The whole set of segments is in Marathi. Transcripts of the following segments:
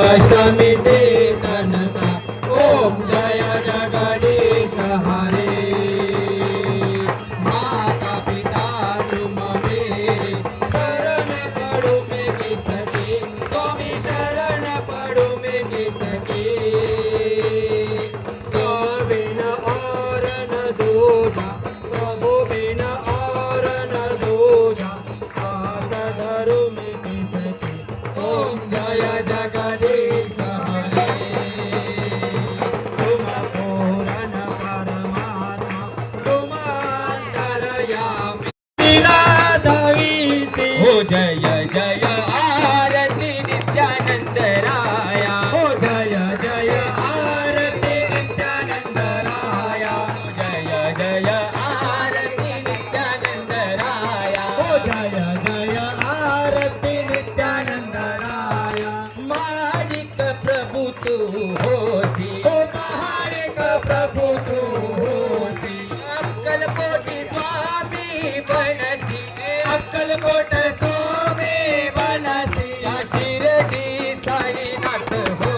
कष्ट मिटे तनका ओम जय जगदीश हरे माता पिता तुम मेरे शरण पड़ो मैं किसके स्वामी शरण पड़ो मैं किसके सो बिन और न दूजा प्रभु बिन और न दूजा हाथ धरो मैं किसके ओम जय जगदीश हरे तुम पूर्ण परमात्मा तुम अंतर्यामी लीलाधवीसी हो जय जय आरती नित्यानंद राया हो जय जय आरती नित्यानंद राया जय जय आरती नित्यानंद राया हो जय जय आरती नित्यानंद राया मालिक प्रभु तू होती हो महाडिक प्रभु तू होसी अक्कलकोटी स्वामी बनसी अक्कलकोट स्वामी बनसी शिरडी साईनाथ हो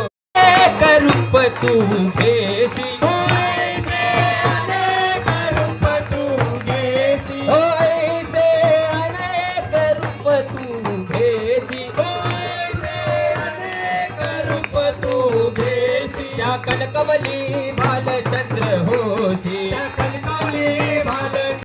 एक रूप तू घेसी होयसे अनेक रूप तू घेसी होयसे अनेक रूप तू घेसी होयसे अनेक रूप तू घेसी त्या कनकवली बालचंद्र होती कनकवली भाल